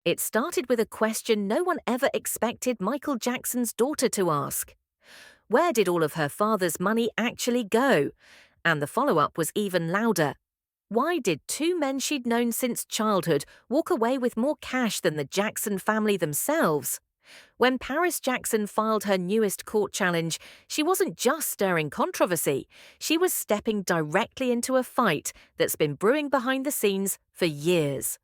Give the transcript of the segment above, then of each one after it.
It started with a question no one ever expected Michael Jackson's daughter to ask. Where did all of her father's money actually go? And the follow-up was even louder. Why did two men she'd known since childhood walk away with more cash than the Jackson family themselves? When Paris Jackson filed her newest court challenge, she wasn't just stirring controversy, she was stepping directly into a fight that's been brewing behind the scenes for years.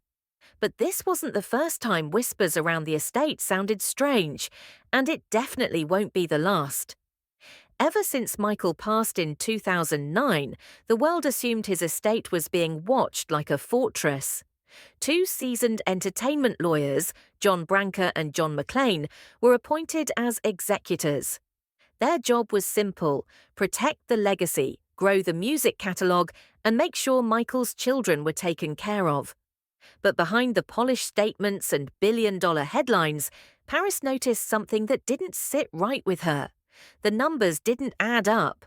But this wasn't the first time whispers around the estate sounded strange, and it definitely won't be the last. Ever since Michael passed in 2009, the world assumed his estate was being watched like a fortress. Two seasoned entertainment lawyers, John Branca and John McClane, were appointed as executors. Their job was simple: protect the legacy, grow the music catalogue, and make sure Michael's children were taken care of. But behind the polished statements and billion-dollar headlines, Paris noticed something that didn't sit right with her. The numbers didn't add up.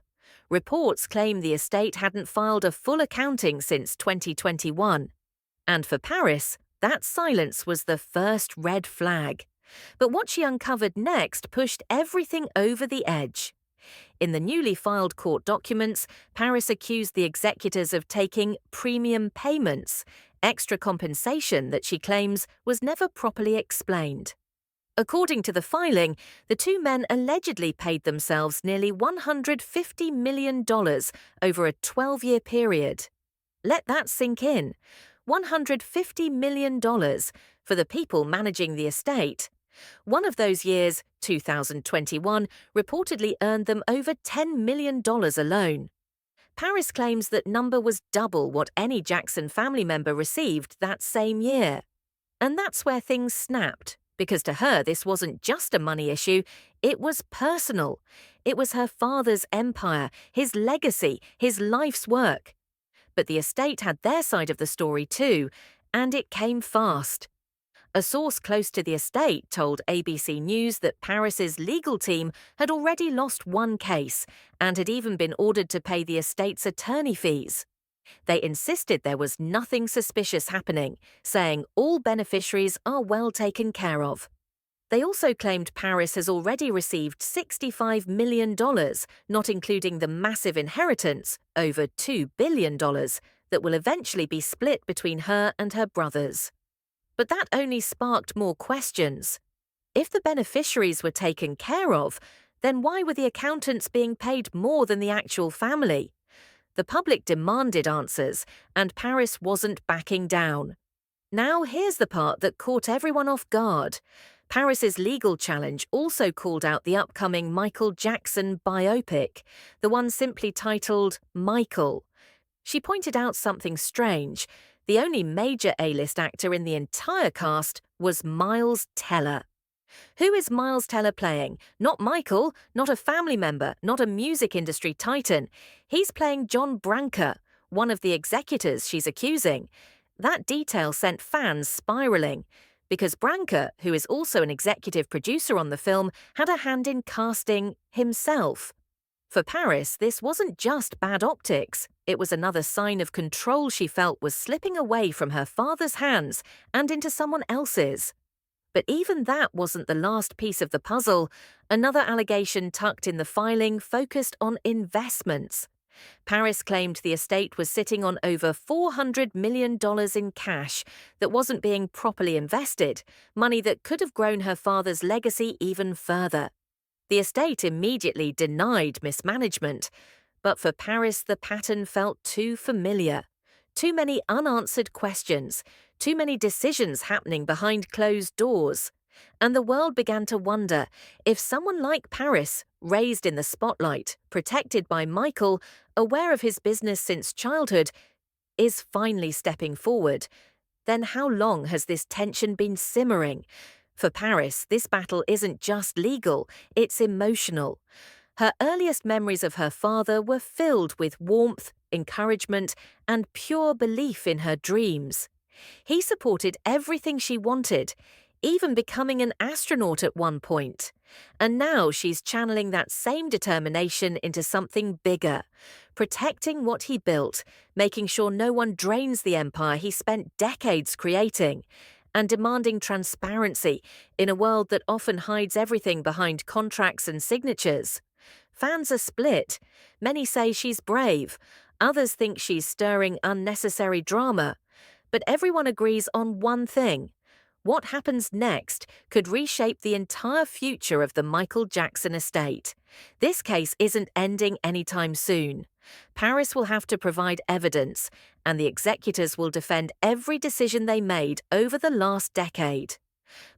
Reports claim the estate hadn't filed a full accounting since 2021. And for Paris, that silence was the first red flag. But what she uncovered next pushed everything over the edge. In the newly filed court documents, Paris accused the executors of taking premium payments, extra compensation that she claims was never properly explained. According to the filing, the two men allegedly paid themselves nearly $150 million over a 12-year period. Let that sink in. $150 million for the people managing the estate. One of those years, 2021, reportedly earned them over $10 million alone. Paris claims that number was double what any Jackson family member received that same year. And that's where things snapped, because to her this wasn't just a money issue, it was personal. It was her father's empire, his legacy, his life's work. But the estate had their side of the story too, and it came fast. A source close to the estate told ABC News that Paris's legal team had already lost one case and had even been ordered to pay the estate's attorney fees. They insisted there was nothing suspicious happening, saying all beneficiaries are well taken care of. They also claimed Paris has already received $65 million, not including the massive inheritance, over $2 billion, that will eventually be split between her and her brothers. But that only sparked more questions. If the beneficiaries were taken care of, then why were the accountants being paid more than the actual family? The public demanded answers, and Paris wasn't backing down. Now here's the part that caught everyone off guard. Paris's legal challenge also called out the upcoming Michael Jackson biopic, the one simply titled Michael. She pointed out something strange. The only major A-list actor in the entire cast was Miles Teller. Who is Miles Teller playing? Not Michael, not a family member, not a music industry titan. He's playing John Branca, one of the executors she's accusing. That detail sent fans spiraling, because Branca, who is also an executive producer on the film, had a hand in casting himself. For Paris, this wasn't just bad optics. It was another sign of control she felt was slipping away from her father's hands and into someone else's. But even that wasn't the last piece of the puzzle. Another allegation tucked in the filing focused on investments. Paris claimed the estate was sitting on over $400 million in cash that wasn't being properly invested, money that could have grown her father's legacy even further. The estate immediately denied mismanagement, but for Paris the pattern felt too familiar. Too many unanswered questions, too many decisions happening behind closed doors. And the world began to wonder if someone like Paris, raised in the spotlight, protected by Michael, aware of his business since childhood, is finally stepping forward. Then how long has this tension been simmering? For Paris, this battle isn't just legal, it's emotional. Her earliest memories of her father were filled with warmth, encouragement, and pure belief in her dreams. He supported everything she wanted, even becoming an astronaut at one point. And now she's channeling that same determination into something bigger, protecting what he built, making sure no one drains the empire he spent decades creating, and demanding transparency in a world that often hides everything behind contracts and signatures. Fans are split. Many say she's brave, others think she's stirring unnecessary drama. But everyone agrees on one thing. What happens next could reshape the entire future of the Michael Jackson estate. This case isn't ending anytime soon. Paris will have to provide evidence, and the executors will defend every decision they made over the last decade.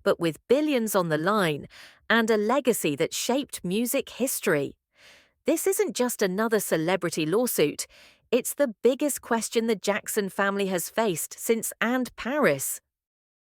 But with billions on the line and a legacy that shaped music history, this isn't just another celebrity lawsuit. It's the biggest question the Jackson family has faced since & Paris.